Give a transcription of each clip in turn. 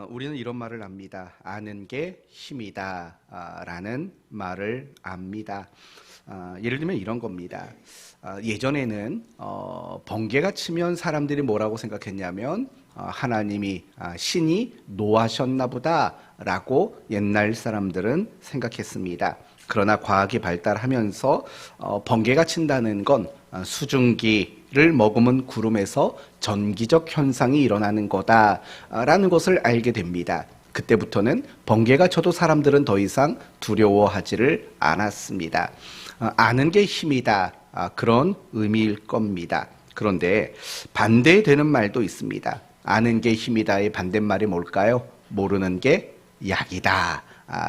우리는 이런 말을 합니다. 아는 게 힘이다 라는 말을 합니다. 예를 들면 이런 겁니다. 예전에는 번개가 치면 사람들이 뭐라고 생각했냐면 하나님이 신이 노하셨나 보다 라고 옛날 사람들은 생각했습니다. 그러나 과학이 발달하면서 번개가 친다는 건 수증기를 머금은 구름에서 전기적 현상이 일어나는 거다라는 것을 알게 됩니다. 그때부터는 번개가 쳐도 사람들은 더 이상 두려워하지를 않았습니다. 아는 게 힘이다, 그런 의미일 겁니다. 그런데 반대되는 말도 있습니다. 아는 게 힘이다의 반대말이 뭘까요? 모르는 게 약이다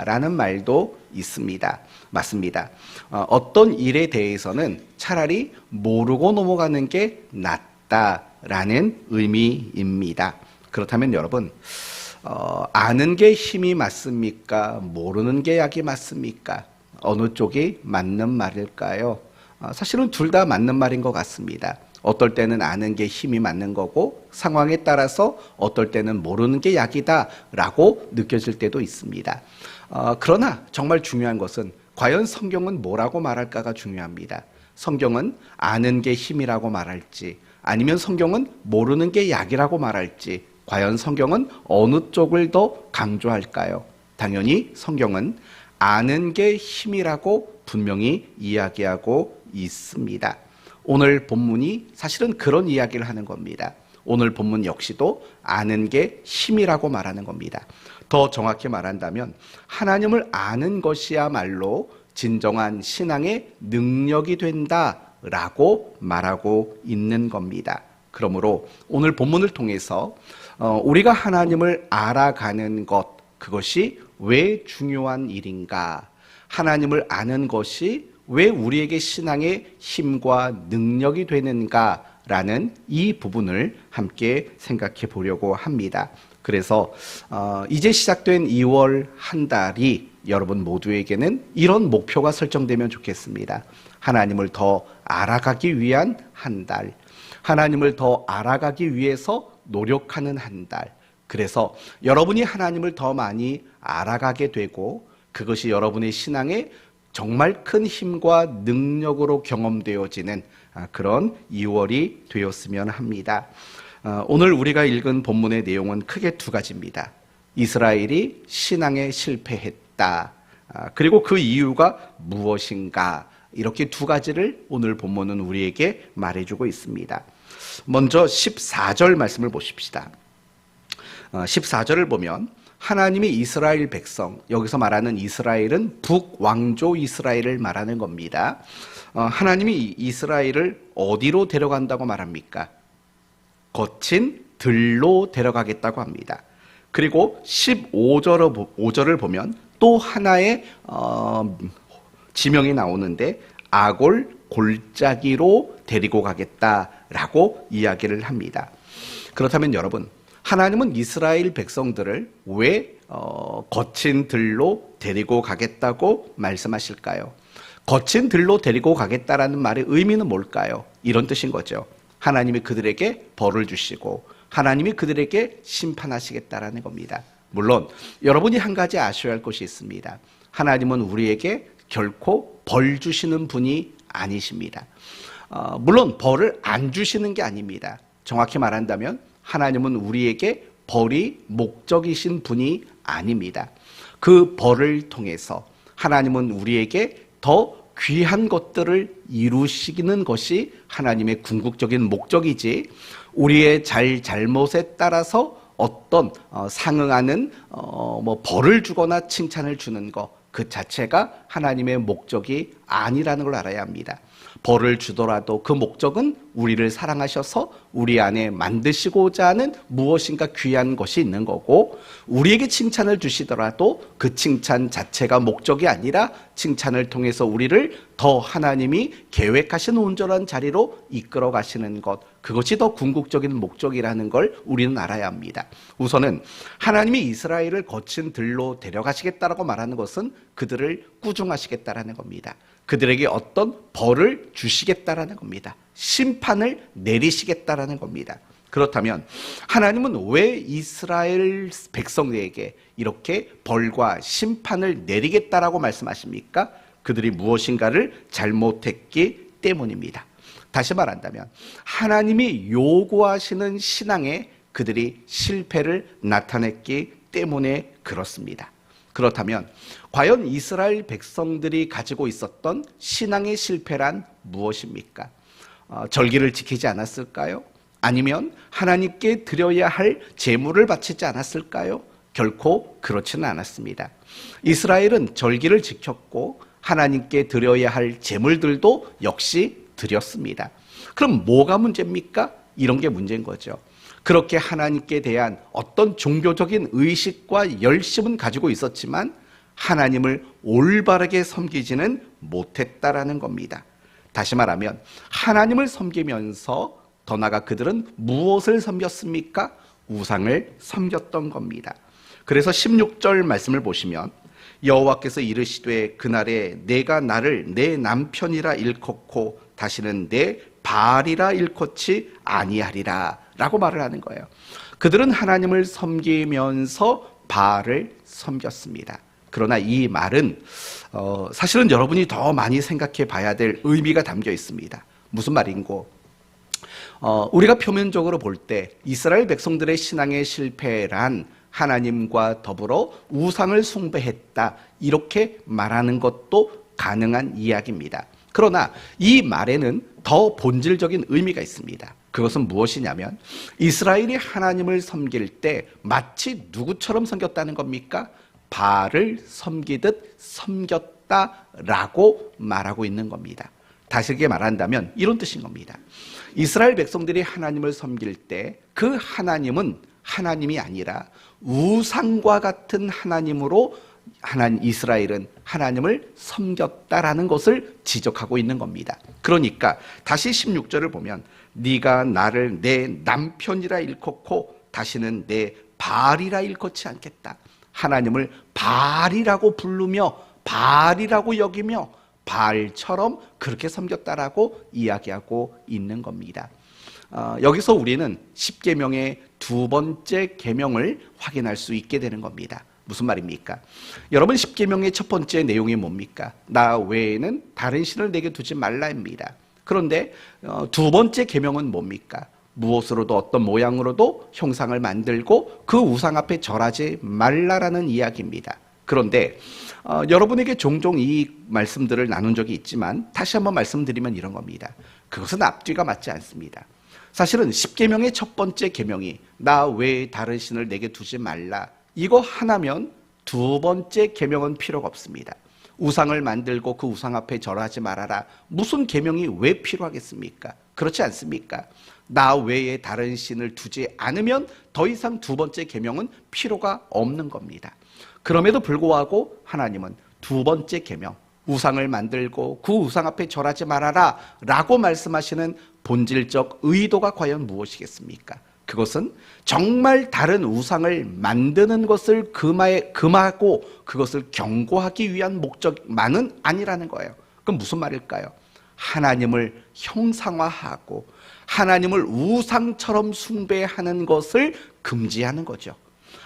라는 말도 있습니다. 맞습니다. 어떤 일에 대해서는 차라리 모르고 넘어가는 게 낫다라는 의미입니다. 그렇다면 여러분, 아는 게 힘이 맞습니까? 모르는 게 약이 맞습니까? 어느 쪽이 맞는 말일까요? 사실은 둘 다 맞는 말인 것 같습니다. 어떨 때는 아는 게 힘이 맞는 거고 상황에 따라서 어떨 때는 모르는 게 약이다 라고 느껴질 때도 있습니다. 그러나 정말 중요한 것은 과연 성경은 뭐라고 말할까가 중요합니다. 성경은 아는 게 힘이라고 말할지 아니면 성경은 모르는 게 약이라고 말할지 과연 성경은 어느 쪽을 더 강조할까요? 당연히 성경은 아는 게 힘이라고 분명히 이야기하고 있습니다. 오늘 본문이 사실은 그런 이야기를 하는 겁니다. 오늘 본문 역시도 아는 게 힘이라고 말하는 겁니다. 더 정확히 말한다면 하나님을 아는 것이야말로 진정한 신앙의 능력이 된다라고 말하고 있는 겁니다. 그러므로 오늘 본문을 통해서 우리가 하나님을 알아가는 것, 그것이 왜 중요한 일인가? 하나님을 아는 것이 왜 우리에게 신앙의 힘과 능력이 되는가라는 이 부분을 함께 생각해 보려고 합니다. 그래서 이제 시작된 2월 한 달이 여러분 모두에게는 이런 목표가 설정되면 좋겠습니다. 하나님을 더 알아가기 위한 한 달, 하나님을 더 알아가기 위해서 노력하는 한 달. 그래서 여러분이 하나님을 더 많이 알아가게 되고 그것이 여러분의 신앙에 정말 큰 힘과 능력으로 경험되어지는 그런 2월이 되었으면 합니다. 오늘 우리가 읽은 본문의 내용은 크게 두 가지입니다. 이스라엘이 신앙에 실패했다. 그리고 그 이유가 무엇인가. 이렇게 두 가지를 오늘 본문은 우리에게 말해주고 있습니다. 먼저 14절 말씀을 보십시다. 14절을 보면 하나님이 이스라엘 백성, 여기서 말하는 이스라엘은 북왕조 이스라엘을 말하는 겁니다. 하나님이 이스라엘을 어디로 데려간다고 말합니까? 거친 들로 데려가겠다고 합니다. 그리고 15절을 보면 또 하나의 지명이 나오는데 아골 골짜기로 데리고 가겠다라고 이야기를 합니다. 그렇다면 여러분, 하나님은 이스라엘 백성들을 왜 거친 들로 데리고 가겠다고 말씀하실까요? 거친 들로 데리고 가겠다라는 말의 의미는 뭘까요? 이런 뜻인 거죠. 하나님이 그들에게 벌을 주시고 하나님이 그들에게 심판하시겠다라는 겁니다. 물론 여러분이 한 가지 아셔야 할 것이 있습니다. 하나님은 우리에게 결코 벌 주시는 분이 아니십니다. 물론 벌을 안 주시는 게 아닙니다. 정확히 말한다면 하나님은 우리에게 벌이 목적이신 분이 아닙니다. 그 벌을 통해서 하나님은 우리에게 더 귀한 것들을 이루시는 것이 하나님의 궁극적인 목적이지 우리의 잘못에 따라서 어떤 상응하는 벌을 주거나 칭찬을 주는 것 그 자체가 하나님의 목적이 아니라는 걸 알아야 합니다. 벌을 주더라도 그 목적은 우리를 사랑하셔서 우리 안에 만드시고자 하는 무엇인가 귀한 것이 있는 거고 우리에게 칭찬을 주시더라도 그 칭찬 자체가 목적이 아니라 칭찬을 통해서 우리를 더 하나님이 계획하신 온전한 자리로 이끌어 가시는 것 그것이 더 궁극적인 목적이라는 걸 우리는 알아야 합니다. 우선은 하나님이 이스라엘을 거친 들로 데려가시겠다라고 말하는 것은 그들을 꾸중하시겠다라는 겁니다. 그들에게 어떤 벌을 주시겠다라는 겁니다. 심판을 내리시겠다라는 겁니다. 그렇다면 하나님은 왜 이스라엘 백성들에게 이렇게 벌과 심판을 내리겠다라고 말씀하십니까? 그들이 무엇인가를 잘못했기 때문입니다. 다시 말한다면 하나님이 요구하시는 신앙에 그들이 실패를 나타냈기 때문에 그렇습니다. 그렇다면 과연 이스라엘 백성들이 가지고 있었던 신앙의 실패란 무엇입니까? 절기를 지키지 않았을까요? 아니면 하나님께 드려야 할 제물을 바치지 않았을까요? 결코 그렇지는 않았습니다. 이스라엘은 절기를 지켰고 하나님께 드려야 할 제물들도 역시 드렸습니다. 그럼 뭐가 문제입니까? 이런 게 문제인 거죠. 그렇게 하나님께 대한 어떤 종교적인 의식과 열심은 가지고 있었지만 하나님을 올바르게 섬기지는 못했다라는 겁니다. 다시 말하면 하나님을 섬기면서 더 나아가 그들은 무엇을 섬겼습니까? 우상을 섬겼던 겁니다. 그래서 16절 말씀을 보시면 여호와께서 이르시되 그날에 내가 나를 내 남편이라 일컫고 다시는 내 바알이라 일컫지 아니하리라 라고 말을 하는 거예요. 그들은 하나님을 섬기면서 바알을 섬겼습니다. 그러나 이 말은 사실은 여러분이 더 많이 생각해 봐야 될 의미가 담겨 있습니다. 무슨 말인고? 우리가 표면적으로 볼 때 이스라엘 백성들의 신앙의 실패란 하나님과 더불어 우상을 숭배했다 이렇게 말하는 것도 가능한 이야기입니다. 그러나 이 말에는 더 본질적인 의미가 있습니다. 그것은 무엇이냐면 이스라엘이 하나님을 섬길 때 마치 누구처럼 섬겼다는 겁니까? 바알을 섬기듯 섬겼다라고 말하고 있는 겁니다. 다시게 말한다면 이런 뜻인 겁니다. 이스라엘 백성들이 하나님을 섬길 때 그 하나님은 하나님이 아니라 우상과 같은 하나님으로 이스라엘은 하나님을 섬겼다라는 것을 지적하고 있는 겁니다. 그러니까 다시 16절을 보면 네가 나를 내 남편이라 일컫고 다시는 내 바알이라 일컫지 않겠다. 하나님을 바알이라고 부르며 바알이라고 여기며 바알처럼 그렇게 섬겼다라고 이야기하고 있는 겁니다. 여기서 우리는 십계명의 두 번째 계명을 확인할 수 있게 되는 겁니다. 무슨 말입니까? 여러분 십계명의 첫 번째 내용이 뭡니까? 나 외에는 다른 신을 내게 두지 말라입니다. 그런데 두 번째 계명은 뭡니까? 무엇으로도 어떤 모양으로도 형상을 만들고 그 우상 앞에 절하지 말라라는 이야기입니다. 그런데 여러분에게 종종 이 말씀들을 나눈 적이 있지만 다시 한번 말씀드리면 이런 겁니다. 그것은 앞뒤가 맞지 않습니다. 사실은 십계명의 첫 번째 계명이 나 외에 다른 신을 내게 두지 말라 이거 하나면 두 번째 계명은 필요가 없습니다. 우상을 만들고 그 우상 앞에 절하지 말아라. 무슨 계명이 왜 필요하겠습니까? 그렇지 않습니까? 나 외에 다른 신을 두지 않으면 더 이상 두 번째 계명은 필요가 없는 겁니다. 그럼에도 불구하고 하나님은 두 번째 계명, 우상을 만들고 그 우상 앞에 절하지 말아라 라고 말씀하시는 본질적 의도가 과연 무엇이겠습니까? 그것은 정말 다른 우상을 만드는 것을 금하고 그것을 경고하기 위한 목적만은 아니라는 거예요. 그럼 무슨 말일까요? 하나님을 형상화하고 하나님을 우상처럼 숭배하는 것을 금지하는 거죠.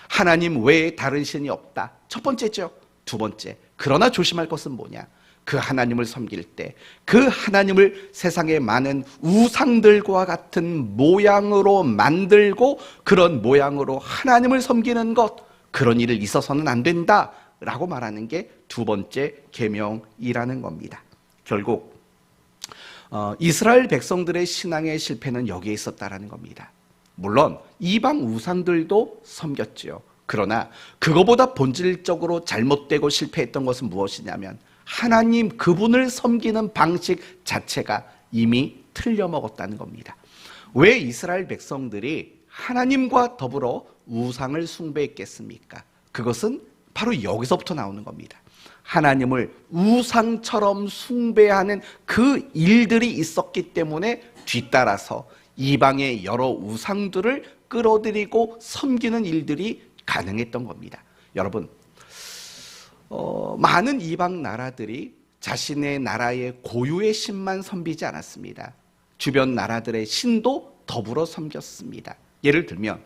하나님 외에 다른 신이 없다. 첫 번째죠. 두 번째. 그러나 조심할 것은 뭐냐? 그 하나님을 섬길 때 그 하나님을 세상의 많은 우상들과 같은 모양으로 만들고 그런 모양으로 하나님을 섬기는 것, 그런 일을 있어서는 안 된다라고 말하는 게 두 번째 계명이라는 겁니다. 결국 이스라엘 백성들의 신앙의 실패는 여기에 있었다라는 겁니다. 물론 이방 우상들도 섬겼지요. 그러나 그거보다 본질적으로 잘못되고 실패했던 것은 무엇이냐면 하나님 그분을 섬기는 방식 자체가 이미 틀려먹었다는 겁니다. 왜 이스라엘 백성들이 하나님과 더불어 우상을 숭배했겠습니까? 그것은 바로 여기서부터 나오는 겁니다. 하나님을 우상처럼 숭배하는 그 일들이 있었기 때문에 뒤따라서 이방의 여러 우상들을 끌어들이고 섬기는 일들이 가능했던 겁니다. 여러분, 많은 이방 나라들이 자신의 나라의 고유의 신만 섬기지 않았습니다. 주변 나라들의 신도 더불어 섬겼습니다. 예를 들면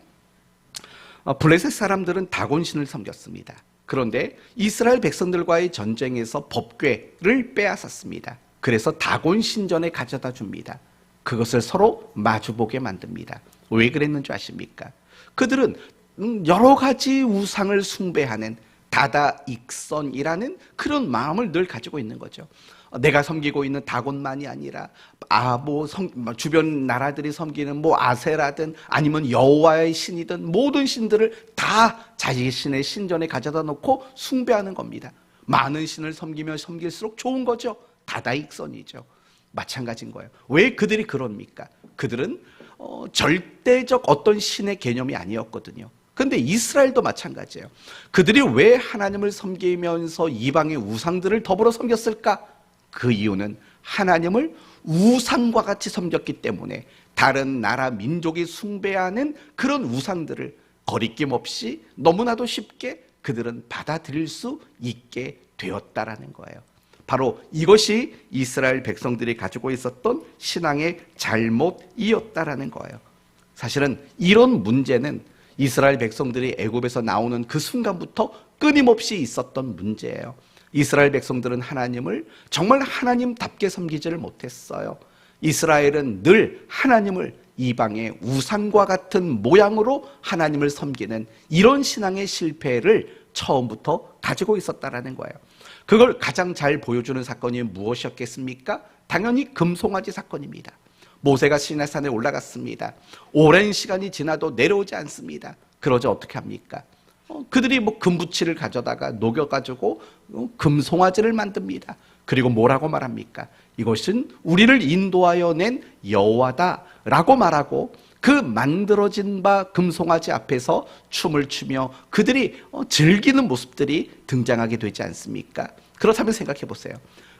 블레셋 사람들은 다곤신을 섬겼습니다. 그런데 이스라엘 백성들과의 전쟁에서 법궤를 빼앗았습니다. 그래서 다곤 신전에 가져다 줍니다. 그것을 서로 마주보게 만듭니다. 왜 그랬는 줄 아십니까? 그들은 여러 가지 우상을 숭배하는 다다익선이라는 그런 마음을 늘 가지고 있는 거죠. 내가 섬기고 있는 다곤만이 아니라 주변 나라들이 섬기는 아세라든 아니면 여호와의 신이든 모든 신들을 다 자신의 신전에 가져다 놓고 숭배하는 겁니다. 많은 신을 섬기면 섬길수록 좋은 거죠. 다다익선이죠. 마찬가지인 거예요. 왜 그들이 그럽니까? 그들은 절대적 어떤 신의 개념이 아니었거든요. 그런데 이스라엘도 마찬가지예요. 그들이 왜 하나님을 섬기면서 이방의 우상들을 더불어 섬겼을까? 그 이유는 하나님을 우상과 같이 섬겼기 때문에 다른 나라 민족이 숭배하는 그런 우상들을 거리낌 없이 너무나도 쉽게 그들은 받아들일 수 있게 되었다라는 거예요. 바로 이것이 이스라엘 백성들이 가지고 있었던 신앙의 잘못이었다라는 거예요. 사실은 이런 문제는 이스라엘 백성들이 애굽에서 나오는 그 순간부터 끊임없이 있었던 문제예요. 이스라엘 백성들은 하나님을 정말 하나님답게 섬기지를 못했어요. 이스라엘은 늘 하나님을 이방의 우상과 같은 모양으로 하나님을 섬기는 이런 신앙의 실패를 처음부터 가지고 있었다라는 거예요. 그걸 가장 잘 보여주는 사건이 무엇이었겠습니까? 당연히 금송아지 사건입니다. 모세가 시내산에 올라갔습니다. 오랜 시간이 지나도 내려오지 않습니다. 그러자 어떻게 합니까? 그들이 금부치를 가져다가 녹여가지고 금송아지를 만듭니다. 그리고 뭐라고 말합니까? 이것은 우리를 인도하여 낸 여호와다라고 말하고 그 만들어진 바 금송아지 앞에서 춤을 추며 그들이 즐기는 모습들이 등장하게 되지 않습니까? 그렇다면 생각해 보세요.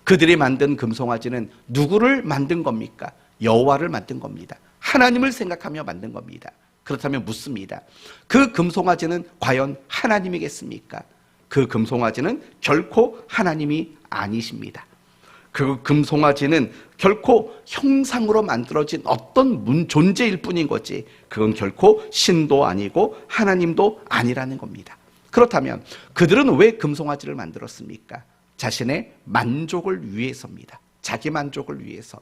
그들이 만든 금송아지는 누구를 만든 겁니까? 여호와를 만든 겁니다. 하나님을 생각하며 만든 겁니다. 그렇다면 묻습니다. 그 금송아지는 과연 하나님이겠습니까? 그 금송아지는 결코 하나님이 아니십니다. 그 금송아지는 결코 형상으로 만들어진 어떤 존재일 뿐인 거지 그건 결코 신도 아니고 하나님도 아니라는 겁니다. 그렇다면 그들은 왜 금송아지를 만들었습니까? 자신의 만족을 위해서입니다. 자기 만족을 위해서.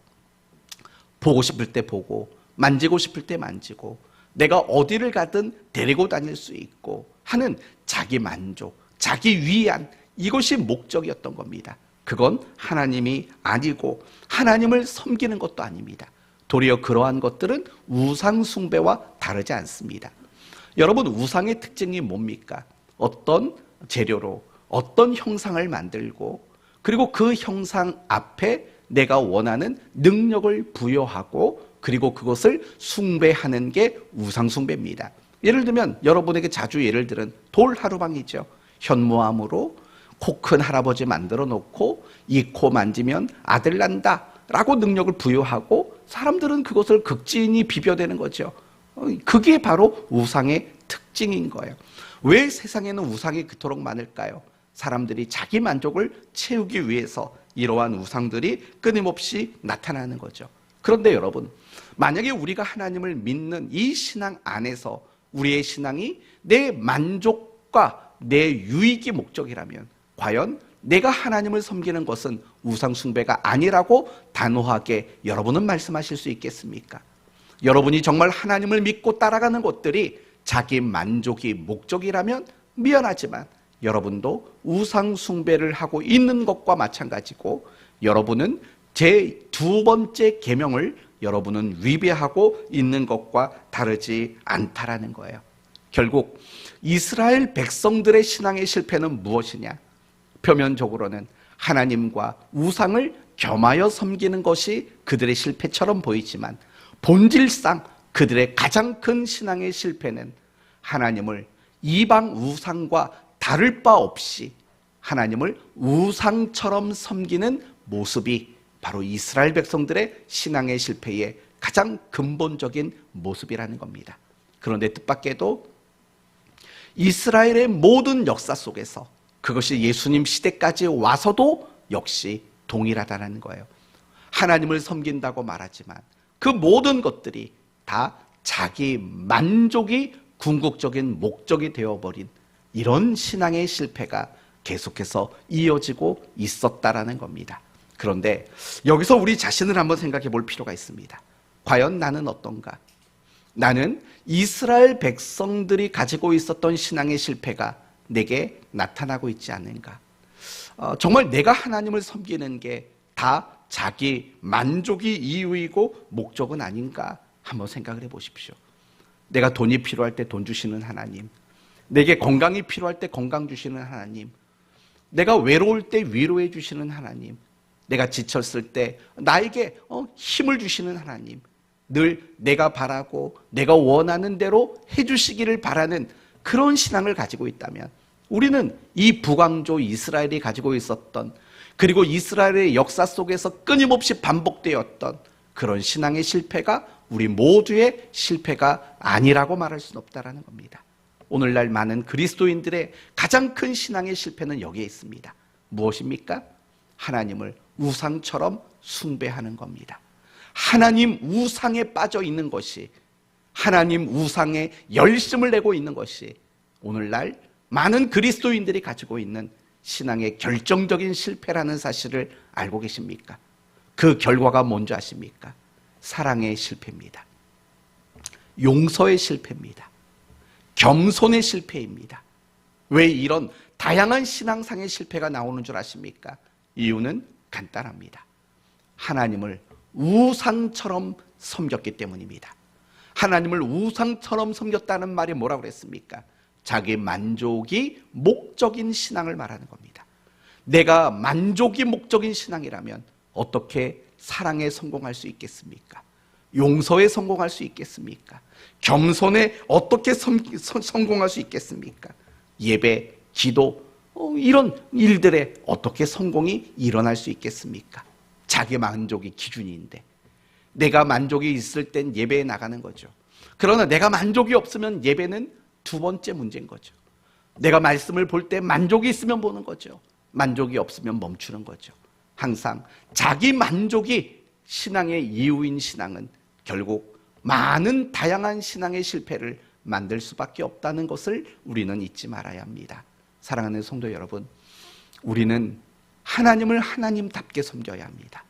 보고 싶을 때 보고 만지고 싶을 때 만지고 내가 어디를 가든 데리고 다닐 수 있고 하는 자기 만족, 자기 위안, 이것이 목적이었던 겁니다. 그건 하나님이 아니고 하나님을 섬기는 것도 아닙니다. 도리어 그러한 것들은 우상 숭배와 다르지 않습니다. 여러분, 우상의 특징이 뭡니까? 어떤 재료로 어떤 형상을 만들고 그리고 그 형상 앞에 내가 원하는 능력을 부여하고 그리고 그것을 숭배하는 게 우상 숭배입니다. 예를 들면 여러분에게 자주 예를 들은 돌 하루방이죠. 현무암으로 코 큰 할아버지 만들어 놓고 이 코 만지면 아들 난다 라고 능력을 부여하고 사람들은 그것을 극진히 비벼대는 거죠. 그게 바로 우상의 특징인 거예요. 왜 세상에는 우상이 그토록 많을까요? 사람들이 자기 만족을 채우기 위해서 이러한 우상들이 끊임없이 나타나는 거죠. 그런데 여러분, 만약에 우리가 하나님을 믿는 이 신앙 안에서 우리의 신앙이 내 만족과 내 유익이 목적이라면 과연 내가 하나님을 섬기는 것은 우상 숭배가 아니라고 단호하게 여러분은 말씀하실 수 있겠습니까? 여러분이 정말 하나님을 믿고 따라가는 것들이 자기 만족이 목적이라면 미안하지만 여러분도 우상 숭배를 하고 있는 것과 마찬가지고 여러분은 제 두 번째 계명을 여러분은 위배하고 있는 것과 다르지 않다라는 거예요. 결국 이스라엘 백성들의 신앙의 실패는 무엇이냐? 표면적으로는 하나님과 우상을 겸하여 섬기는 것이 그들의 실패처럼 보이지만 본질상 그들의 가장 큰 신앙의 실패는 하나님을 이방 우상과 다를 바 없이 하나님을 우상처럼 섬기는 모습이 바로 이스라엘 백성들의 신앙의 실패의 가장 근본적인 모습이라는 겁니다. 그런데 뜻밖에도 이스라엘의 모든 역사 속에서 그것이 예수님 시대까지 와서도 역시 동일하다는 거예요. 하나님을 섬긴다고 말하지만 그 모든 것들이 다 다 자기 만족이 궁극적인 목적이 되어버린 이런 신앙의 실패가 계속해서 이어지고 있었다라는 겁니다. 그런데 여기서 우리 자신을 한번 생각해 볼 필요가 있습니다. 과연 나는 어떤가? 나는 이스라엘 백성들이 가지고 있었던 신앙의 실패가 내게 나타나고 있지 않는가? 정말 내가 하나님을 섬기는 게 다 자기 만족이 이유이고 목적은 아닌가? 한번 생각을 해 보십시오. 내가 돈이 필요할 때 돈 주시는 하나님, 내게 건강이 필요할 때 건강 주시는 하나님, 내가 외로울 때 위로해 주시는 하나님, 내가 지쳤을 때 나에게 힘을 주시는 하나님, 늘 내가 바라고 내가 원하는 대로 해주시기를 바라는 그런 신앙을 가지고 있다면 우리는 이 북왕조 이스라엘이 가지고 있었던, 그리고 이스라엘의 역사 속에서 끊임없이 반복되었던 그런 신앙의 실패가 우리 모두의 실패가 아니라고 말할 수는 없다는 겁니다. 오늘날 많은 그리스도인들의 가장 큰 신앙의 실패는 여기에 있습니다. 무엇입니까? 하나님을 우상처럼 숭배하는 겁니다. 하나님 우상에 빠져 있는 것이, 하나님 우상에 열심을 내고 있는 것이 오늘날 많은 그리스도인들이 가지고 있는 신앙의 결정적인 실패라는 사실을 알고 계십니까? 그 결과가 뭔지 아십니까? 사랑의 실패입니다. 용서의 실패입니다. 겸손의 실패입니다. 왜 이런 다양한 신앙상의 실패가 나오는 줄 아십니까? 이유는 간단합니다. 하나님을 우상처럼 섬겼기 때문입니다. 하나님을 우상처럼 섬겼다는 말이 뭐라고 그랬습니까? 자기 만족이 목적인 신앙을 말하는 겁니다. 내가 만족이 목적인 신앙이라면 어떻게 사랑에 성공할 수 있겠습니까? 용서에 성공할 수 있겠습니까? 겸손에 어떻게 성공할 수 있겠습니까? 예배, 기도, 이런 일들에 어떻게 성공이 일어날 수 있겠습니까? 자기 만족이 기준인데, 내가 만족이 있을 땐 예배에 나가는 거죠. 그러나 내가 만족이 없으면 예배는 두 번째 문제인 거죠. 내가 말씀을 볼 때 만족이 있으면 보는 거죠. 만족이 없으면 멈추는 거죠. 항상 자기 만족이 신앙의 이유인 신앙은 결국 많은 다양한 신앙의 실패를 만들 수밖에 없다는 것을 우리는 잊지 말아야 합니다. 사랑하는 성도 여러분, 우리는 하나님을 하나님답게 섬겨야 합니다.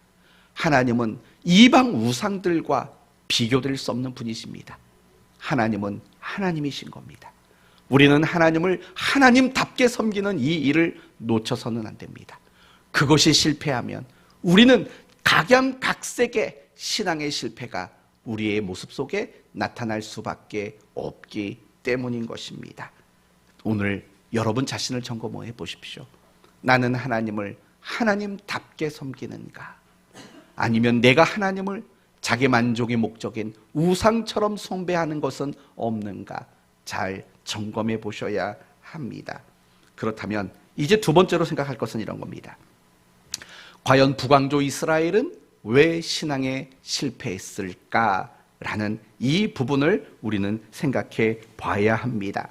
하나님은 이방 우상들과 비교될 수 없는 분이십니다. 하나님은 하나님이신 겁니다. 우리는 하나님을 하나님답게 섬기는 이 일을 놓쳐서는 안 됩니다. 그것이 실패하면 우리는 각양각색의 신앙의 실패가 우리의 모습 속에 나타날 수밖에 없기 때문인 것입니다. 오늘 여러분 자신을 점검해 보십시오. 나는 하나님을 하나님답게 섬기는가? 아니면 내가 하나님을 자기 만족의 목적인 우상처럼 숭배하는 것은 없는가? 잘 점검해 보셔야 합니다. 그렇다면 이제 두 번째로 생각할 것은 이런 겁니다. 과연 북왕조 이스라엘은 왜 신앙에 실패했을까라는 이 부분을 우리는 생각해 봐야 합니다.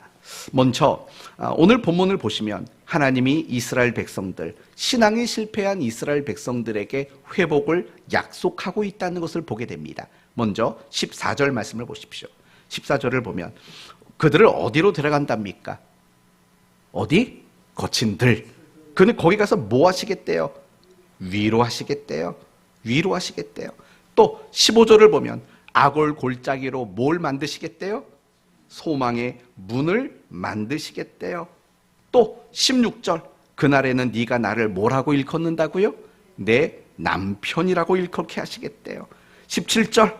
먼저 오늘 본문을 보시면 하나님이 이스라엘 백성들, 신앙이 실패한 이스라엘 백성들에게 회복을 약속하고 있다는 것을 보게 됩니다. 먼저 14절 말씀을 보십시오. 14절을 보면 그들을 어디로 데려간답니까? 어디? 거친 들. 그는 거기 가서 뭐 하시겠대요? 위로하시겠대요. 위로하시겠대요. 또 15절을 보면 아골 골짜기로 뭘 만드시겠대요? 소망의 문을 만드시겠대요. 또 16절, 그날에는 네가 나를 뭐라고 일컫는다고요? 내 남편이라고 일컫게 하시겠대요. 17절,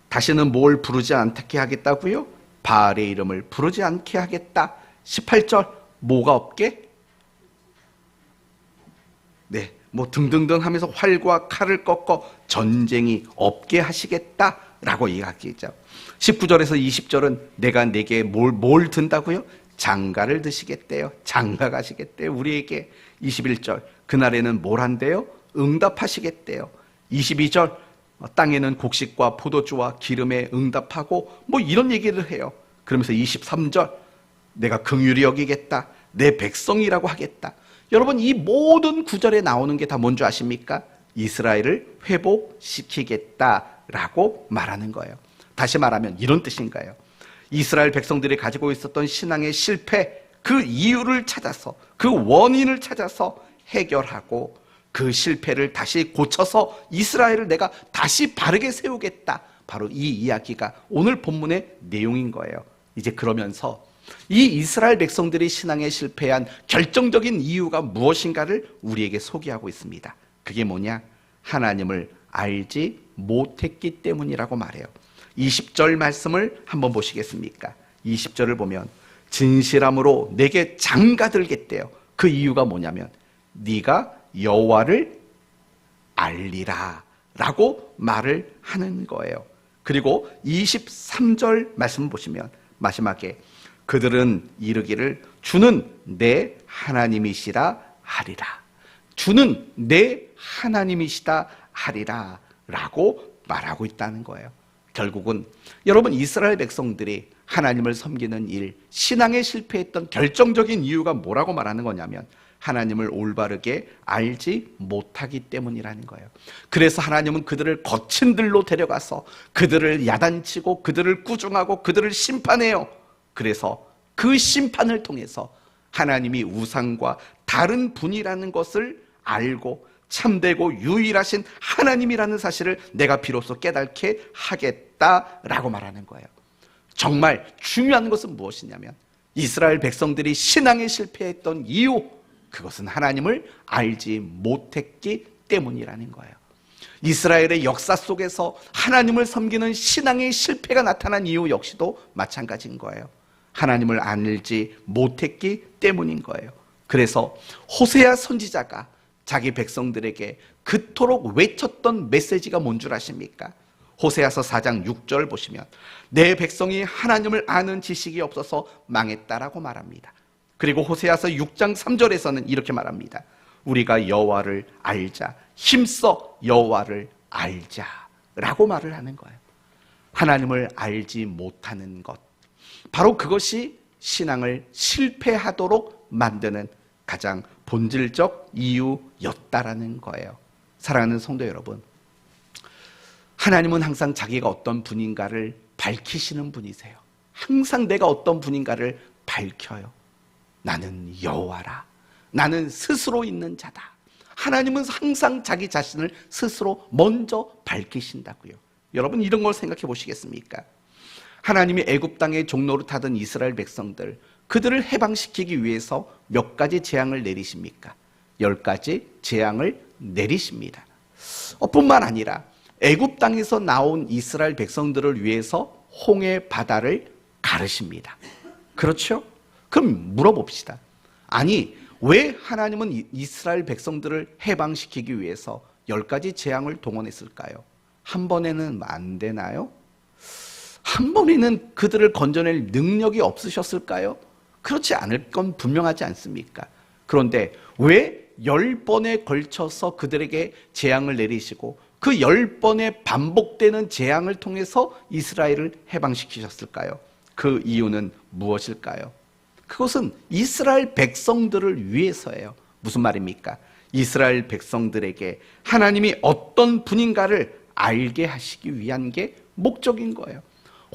다시는 뭘 부르지 않게 하겠다고요? 바알의 이름을 부르지 않게 하겠다. 18절, 뭐가 없게? 네, 뭐 등등등 하면서 활과 칼을 꺾어 전쟁이 없게 하시겠다라고 이야기하죠. 19절에서 20절은 내가 내게 뭘 든다고요? 장가를 드시겠대요. 장가 가시겠대요. 우리에게. 21절, 그날에는 뭘 한대요? 응답하시겠대요. 22절, 땅에는 곡식과 포도주와 기름에 응답하고 뭐 이런 얘기를 해요. 그러면서 23절, 내가 긍휼히 여기겠다. 내 백성이라고 하겠다. 여러분, 이 모든 구절에 나오는 게 다 뭔지 아십니까? 이스라엘을 회복시키겠다라고 말하는 거예요. 다시 말하면 이런 뜻인가요? 이스라엘 백성들이 가지고 있었던 신앙의 실패, 그 이유를 찾아서, 그 원인을 찾아서 해결하고 그 실패를 다시 고쳐서 이스라엘을 내가 다시 바르게 세우겠다. 바로 이 이야기가 오늘 본문의 내용인 거예요. 이제 그러면서 이 이스라엘 백성들이 신앙에 실패한 결정적인 이유가 무엇인가를 우리에게 소개하고 있습니다. 그게 뭐냐? 하나님을 알지 못했기 때문이라고 말해요. 20절 말씀을 한번 보시겠습니까? 20절을 보면 진실함으로 내게 장가들겠대요. 그 이유가 뭐냐면 네가 여호와를 알리라 라고 말을 하는 거예요. 그리고 23절 말씀을 보시면 마지막에 그들은 이르기를 주는 내 하나님이시라 하리라. 주는 내 하나님이시다 하리라 라고 말하고 있다는 거예요. 결국은 여러분, 이스라엘 백성들이 하나님을 섬기는 일, 신앙에 실패했던 결정적인 이유가 뭐라고 말하는 거냐면 하나님을 올바르게 알지 못하기 때문이라는 거예요. 그래서 하나님은 그들을 거친 들로 데려가서 그들을 야단치고 그들을 꾸중하고 그들을 심판해요. 그래서 그 심판을 통해서 하나님이 우상과 다른 분이라는 것을 알고 참되고 유일하신 하나님이라는 사실을 내가 비로소 깨닫게 하겠다라고 말하는 거예요. 정말 중요한 것은 무엇이냐면 이스라엘 백성들이 신앙에 실패했던 이유, 그것은 하나님을 알지 못했기 때문이라는 거예요. 이스라엘의 역사 속에서 하나님을 섬기는 신앙의 실패가 나타난 이유 역시도 마찬가지인 거예요. 하나님을 알지 못했기 때문인 거예요. 그래서 호세아 선지자가 자기 백성들에게 그토록 외쳤던 메시지가 뭔 줄 아십니까? 호세아서 4장 6절 보시면 내 백성이 하나님을 아는 지식이 없어서 망했다라고 말합니다. 그리고 호세아서 6장 3절에서는 이렇게 말합니다. 우리가 여호와를 알자, 힘써 여호와를 알자라고 말을 하는 거예요. 하나님을 알지 못하는 것, 바로 그것이 신앙을 실패하도록 만드는 가장 본질적 이유였다라는 거예요. 사랑하는 성도 여러분, 하나님은 항상 자기가 어떤 분인가를 밝히시는 분이세요. 항상 내가 어떤 분인가를 밝혀요. 나는 여호와라. 나는 스스로 있는 자다. 하나님은 항상 자기 자신을 스스로 먼저 밝히신다고요. 여러분, 이런 걸 생각해 보시겠습니까? 하나님이 애굽 땅에 종로를 타던 이스라엘 백성들, 그들을 해방시키기 위해서 몇 가지 재앙을 내리십니까? 10가지 재앙을 내리십니다. 뿐만 아니라 애굽 땅에서 나온 이스라엘 백성들을 위해서 홍해 바다를 가르십니다. 그렇죠? 그럼 물어봅시다. 아니, 왜 하나님은 이스라엘 백성들을 해방시키기 위해서 10가지 재앙을 동원했을까요? 한 번에는 안 되나요? 한 번에는 그들을 건져낼 능력이 없으셨을까요? 그렇지 않을 건 분명하지 않습니까? 그런데 왜 10번에 걸쳐서 그들에게 재앙을 내리시고 그 10번의 반복되는 재앙을 통해서 이스라엘을 해방시키셨을까요? 그 이유는 무엇일까요? 그것은 이스라엘 백성들을 위해서예요. 무슨 말입니까? 이스라엘 백성들에게 하나님이 어떤 분인가를 알게 하시기 위한 게 목적인 거예요.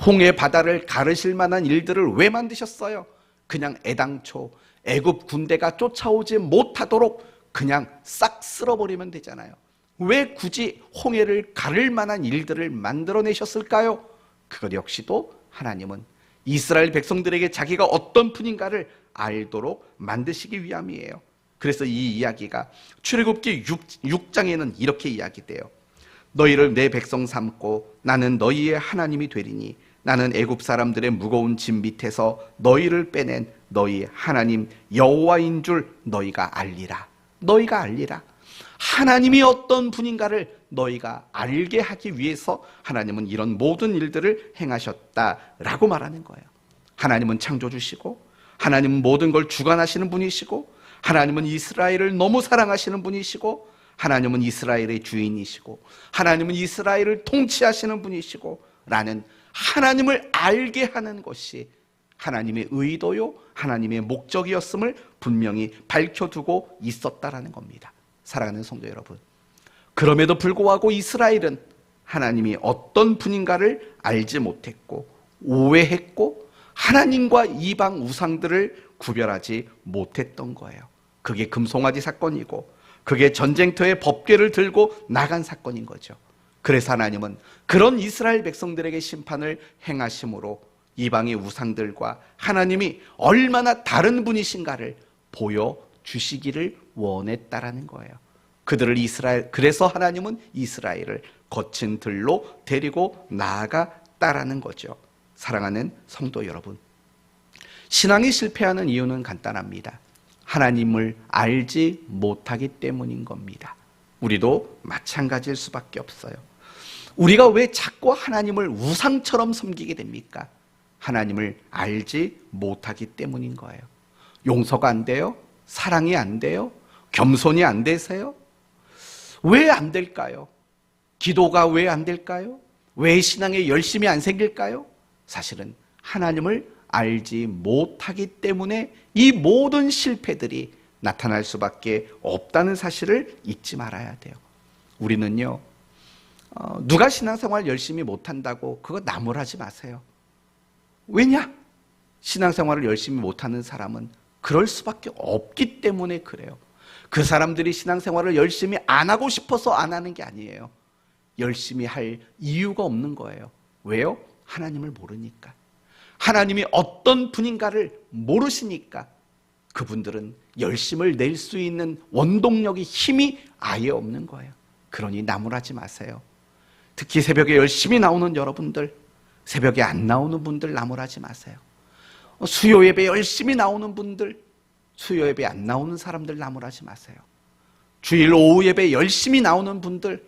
홍해 바다를 가르실 만한 일들을 왜 만드셨어요? 그냥 애당초 애굽 군대가 쫓아오지 못하도록 그냥 싹 쓸어버리면 되잖아요. 왜 굳이 홍해를 가를 만한 일들을 만들어내셨을까요? 그것 역시도 하나님은 이스라엘 백성들에게 자기가 어떤 분인가를 알도록 만드시기 위함이에요. 그래서 이 이야기가 출애굽기 6장에는 이렇게 이야기돼요. 너희를 내 백성 삼고 나는 너희의 하나님이 되리니 나는 애굽 사람들의 무거운 짐 밑에서 너희를 빼낸 너희 하나님 여호와인 줄 너희가 알리라. 너희가 알리라. 하나님이 어떤 분인가를 너희가 알게 하기 위해서 하나님은 이런 모든 일들을 행하셨다라고 말하는 거예요. 하나님은 창조주시고 하나님은 모든 걸 주관하시는 분이시고 하나님은 이스라엘을 너무 사랑하시는 분이시고 하나님은 이스라엘의 주인이시고 하나님은 이스라엘을 통치하시는 분이시고 라는 하나님을 알게 하는 것이 하나님의 의도요, 하나님의 목적이었음을 분명히 밝혀두고 있었다라는 겁니다. 사랑하는 성도 여러분, 그럼에도 불구하고 이스라엘은 하나님이 어떤 분인가를 알지 못했고 오해했고 하나님과 이방 우상들을 구별하지 못했던 거예요. 그게 금송아지 사건이고 그게 전쟁터의 법궤를 들고 나간 사건인 거죠. 그래서 하나님은 그런 이스라엘 백성들에게 심판을 행하심으로 이방의 우상들과 하나님이 얼마나 다른 분이신가를 보여주시기를 원했다라는 거예요. 그래서 하나님은 이스라엘을 거친 들로 데리고 나아갔다라는 거죠. 사랑하는 성도 여러분, 신앙이 실패하는 이유는 간단합니다. 하나님을 알지 못하기 때문인 겁니다. 우리도 마찬가지일 수밖에 없어요. 우리가 왜 자꾸 하나님을 우상처럼 섬기게 됩니까? 하나님을 알지 못하기 때문인 거예요. 용서가 안 돼요? 사랑이 안 돼요? 겸손이 안 되세요? 왜 안 될까요? 기도가 왜 안 될까요? 왜 신앙에 열심이 안 생길까요? 사실은 하나님을 알지 못하기 때문에 이 모든 실패들이 나타날 수밖에 없다는 사실을 잊지 말아야 돼요. 우리는요, 누가 신앙생활 열심히 못한다고 그거 나무라지 마세요. 왜냐? 신앙생활을 열심히 못하는 사람은 그럴 수밖에 없기 때문에 그래요. 그 사람들이 신앙생활을 열심히 안 하고 싶어서 안 하는 게 아니에요. 열심히 할 이유가 없는 거예요. 왜요? 하나님을 모르니까. 하나님이 어떤 분인가를 모르시니까 그분들은 열심을 낼 수 있는 원동력이 힘이 아예 없는 거예요. 그러니 나무라지 마세요. 특히 새벽에 열심히 나오는 여러분들, 새벽에 안 나오는 분들 나무라지 마세요. 수요 예배 열심히 나오는 분들, 수요 예배 안 나오는 사람들 나무라지 마세요. 주일 오후 예배 열심히 나오는 분들,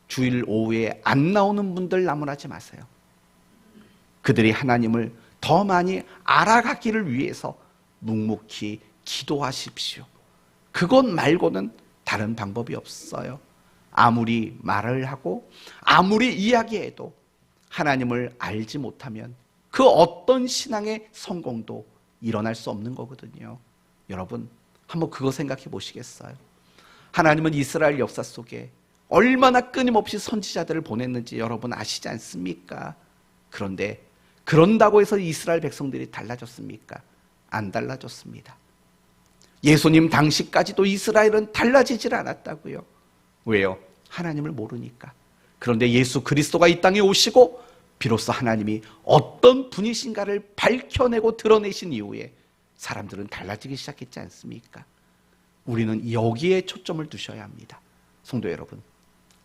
주일 오후에 안 나오는 분들 나무라지 마세요. 그들이 하나님을 더 많이 알아가기를 위해서 묵묵히 기도하십시오. 그것 말고는 다른 방법이 없어요. 아무리 말을 하고 아무리 이야기해도 하나님을 알지 못하면 그 어떤 신앙의 성공도 일어날 수 없는 거거든요. 여러분, 한번 그거 생각해 보시겠어요? 하나님은 이스라엘 역사 속에 얼마나 끊임없이 선지자들을 보냈는지 여러분 아시지 않습니까? 그런데 그런다고 해서 이스라엘 백성들이 달라졌습니까? 안 달라졌습니다. 예수님 당시까지도 이스라엘은 달라지질 않았다고요. 왜요? 하나님을 모르니까. 그런데 예수 그리스도가 이 땅에 오시고 비로소 하나님이 어떤 분이신가를 밝혀내고 드러내신 이후에 사람들은 달라지기 시작했지 않습니까? 우리는 여기에 초점을 두셔야 합니다. 성도 여러분,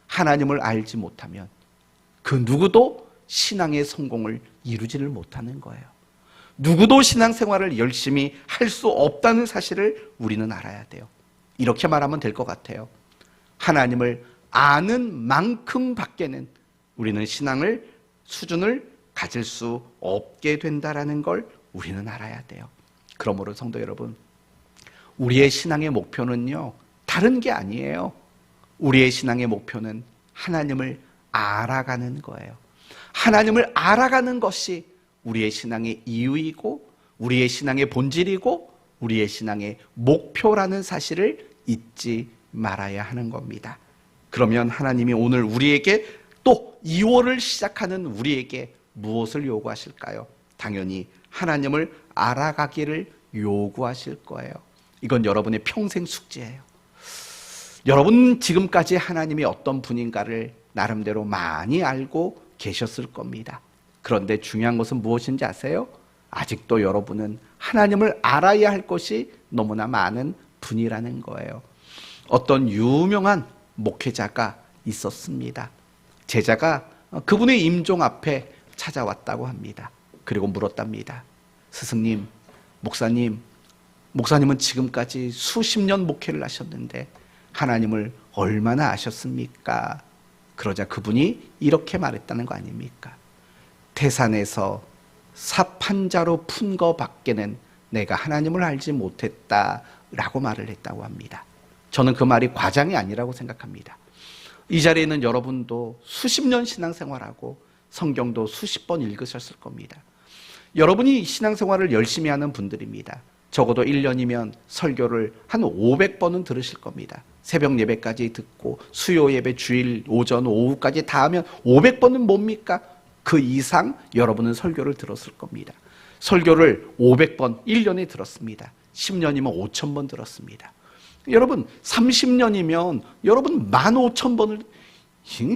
하나님을 알지 못하면 그 누구도 신앙의 성공을 이루지를 못하는 거예요. 누구도 신앙생활을 열심히 할 수 없다는 사실을 우리는 알아야 돼요. 이렇게 말하면 될 것 같아요. 하나님을 아는 만큼 밖에는 우리는 신앙을 수준을 가질 수 없게 된다라는 걸 우리는 알아야 돼요. 그러므로 성도 여러분, 우리의 신앙의 목표는요, 다른 게 아니에요. 우리의 신앙의 목표는 하나님을 알아가는 거예요. 하나님을 알아가는 것이 우리의 신앙의 이유이고 우리의 신앙의 본질이고 우리의 신앙의 목표라는 사실을 잊지 말아야 하는 겁니다. 그러면 하나님이 오늘 우리에게 또 2월을 시작하는 우리에게 무엇을 요구하실까요? 당연히 하나님을 알아가기를 요구하실 거예요. 이건 여러분의 평생 숙제예요. 여러분 지금까지 하나님이 어떤 분인가를 나름대로 많이 알고 계셨을 겁니다. 그런데 중요한 것은 무엇인지 아세요? 아직도 여러분은 하나님을 알아야 할 것이 너무나 많은 분이라는 거예요. 어떤 유명한 목회자가 있었습니다. 제자가 그분의 임종 앞에 찾아왔다고 합니다. 그리고 물었답니다. 스승님, 목사님은 지금까지 수십 년 목회를 하셨는데 하나님을 얼마나 아셨습니까? 그러자 그분이 이렇게 말했다는 거 아닙니까? 태산에서 삽 한 자루 푼 거 밖에는 내가 하나님을 알지 못했다라고 말을 했다고 합니다. 저는 그 말이 과장이 아니라고 생각합니다. 이 자리에 있는 여러분도 수십 년 신앙생활하고 성경도 수십 번 읽으셨을 겁니다. 여러분이 신앙생활을 열심히 하는 분들입니다. 적어도 1년이면 설교를 한 500번은 들으실 겁니다. 새벽 예배까지 듣고 수요 예배 주일 오전 오후까지 다 하면 500번은 뭡니까? 그 이상 여러분은 설교를 들었을 겁니다. 설교를 500번 1년에 들었습니다. 10년이면 5,000번 들었습니다. 여러분 30년이면 여러분 15,000번을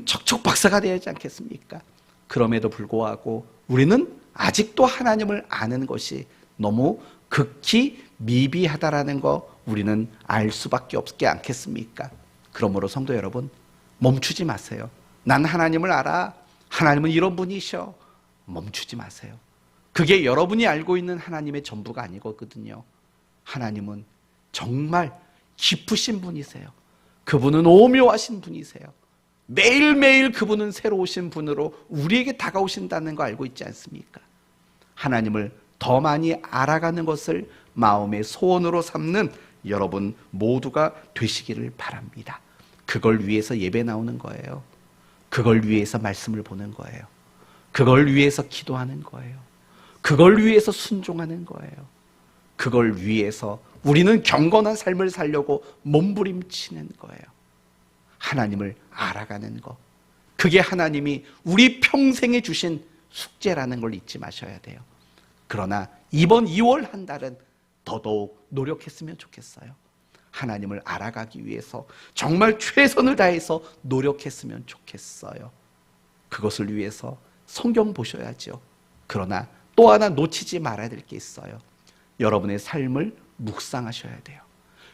척척 박사가 되지 않겠습니까? 그럼에도 불구하고 우리는 아직도 하나님을 아는 것이 너무 극히 미비하다라는 거 우리는 알 수밖에 없지 않겠습니까? 그러므로 성도 여러분, 멈추지 마세요. 난 하나님을 알아. 하나님은 이런 분이셔. 멈추지 마세요. 그게 여러분이 알고 있는 하나님의 전부가 아니거든요. 하나님은 정말 깊으신 분이세요. 그분은 오묘하신 분이세요. 매일매일 그분은 새로우신 분으로 우리에게 다가오신다는 거 알고 있지 않습니까? 하나님을 더 많이 알아가는 것을 마음의 소원으로 삼는 여러분 모두가 되시기를 바랍니다. 그걸 위해서 예배 나오는 거예요. 그걸 위해서 말씀을 보는 거예요. 그걸 위해서 기도하는 거예요. 그걸 위해서 순종하는 거예요. 그걸 위해서 우리는 경건한 삶을 살려고 몸부림치는 거예요. 하나님을 알아가는 것, 그게 하나님이 우리 평생에 주신 숙제라는 걸 잊지 마셔야 돼요. 그러나 이번 2월 한 달은 더더욱 노력했으면 좋겠어요. 하나님을 알아가기 위해서 정말 최선을 다해서 노력했으면 좋겠어요. 그것을 위해서 성경 보셔야죠. 그러나 또 하나 놓치지 말아야 될 게 있어요. 여러분의 삶을 묵상하셔야 돼요.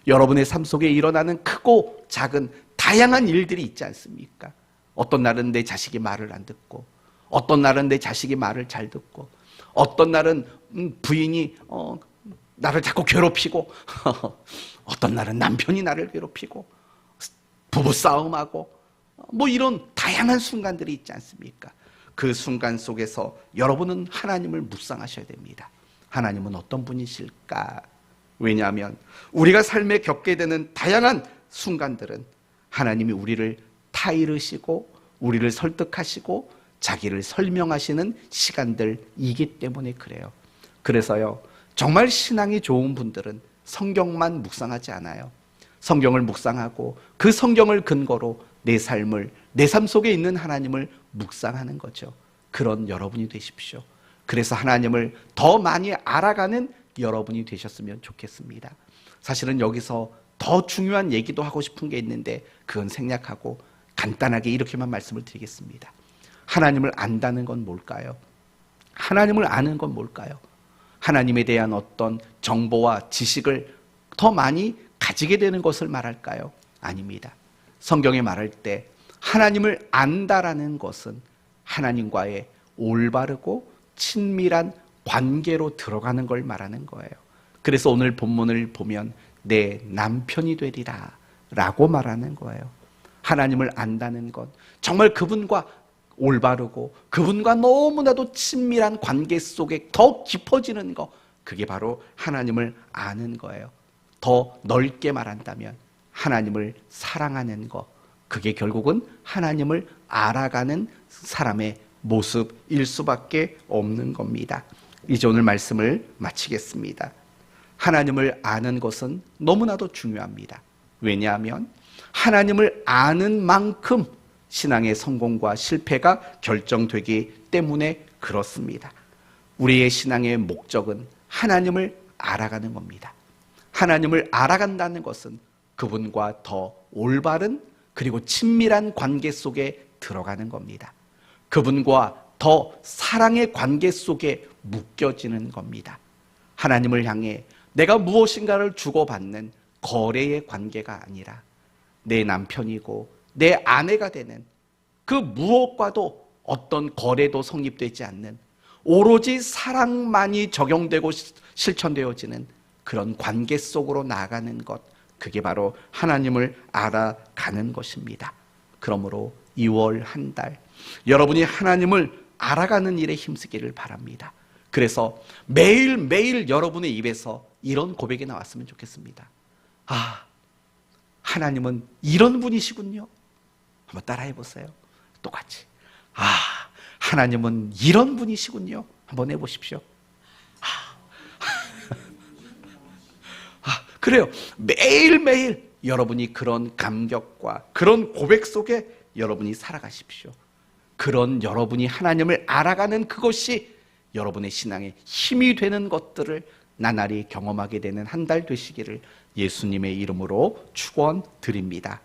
여러분의 삶 속에 일어나는 크고 작은 다양한 일들이 있지 않습니까? 어떤 날은 내 자식이 말을 안 듣고, 어떤 날은 내 자식이 말을 잘 듣고, 어떤 날은 부인이 나를 자꾸 괴롭히고, 어떤 날은 남편이 나를 괴롭히고, 부부싸움하고, 뭐 이런 다양한 순간들이 있지 않습니까? 그 순간 속에서 여러분은 하나님을 묵상하셔야 됩니다. 하나님은 어떤 분이실까? 왜냐하면 우리가 삶에 겪게 되는 다양한 순간들은 하나님이 우리를 타이르시고 우리를 설득하시고 자기를 설명하시는 시간들이기 때문에 그래요. 그래서요, 정말 신앙이 좋은 분들은 성경만 묵상하지 않아요. 성경을 묵상하고 그 성경을 근거로 내 삶 속에 있는 하나님을 묵상하는 거죠. 그런 여러분이 되십시오. 그래서 하나님을 더 많이 알아가는 여러분이 되셨으면 좋겠습니다. 사실은 여기서 더 중요한 얘기도 하고 싶은 게 있는데 그건 생략하고 간단하게 이렇게만 말씀을 드리겠습니다. 하나님을 안다는 건 뭘까요? 하나님을 아는 건 뭘까요? 하나님에 대한 어떤 정보와 지식을 더 많이 가지게 되는 것을 말할까요? 아닙니다. 성경에 말할 때 하나님을 안다라는 것은 하나님과의 올바르고 친밀한 관계로 들어가는 걸 말하는 거예요. 그래서 오늘 본문을 보면 내 남편이 되리라 라고 말하는 거예요. 하나님을 안다는 것, 정말 그분과 올바르고 그분과 너무나도 친밀한 관계 속에 더 깊어지는 것, 그게 바로 하나님을 아는 거예요. 더 넓게 말한다면 하나님을 사랑하는 것, 그게 결국은 하나님을 알아가는 사람의 모습일 수밖에 없는 겁니다. 이제 오늘 말씀을 마치겠습니다. 하나님을 아는 것은 너무나도 중요합니다. 왜냐하면 하나님을 아는 만큼 신앙의 성공과 실패가 결정되기 때문에 그렇습니다. 우리의 신앙의 목적은 하나님을 알아가는 겁니다. 하나님을 알아간다는 것은 그분과 더 올바른 그리고 친밀한 관계 속에 들어가는 겁니다. 그분과 더 사랑의 관계 속에 묶여지는 겁니다. 하나님을 향해 내가 무엇인가를 주고받는 거래의 관계가 아니라 내 남편이고 내 아내가 되는 그 무엇과도 어떤 거래도 성립되지 않는 오로지 사랑만이 적용되고 실천되어지는 그런 관계 속으로 나아가는 것, 그게 바로 하나님을 알아가는 것입니다. 그러므로 2월 한 달 여러분이 하나님을 알아가는 일에 힘쓰기를 바랍니다. 그래서 매일매일 여러분의 입에서 이런 고백이 나왔으면 좋겠습니다. 아, 하나님은 이런 분이시군요. 한번 따라해 보세요. 똑같이. 아, 하나님은 이런 분이시군요. 한번 해보십시오. 그래요. 매일매일 여러분이 그런 감격과 그런 고백 속에 여러분이 살아가십시오. 그런 여러분이 하나님을 알아가는 그것이 여러분의 신앙에 힘이 되는 것들을 나날이 경험하게 되는 한 달 되시기를 예수님의 이름으로 축원드립니다.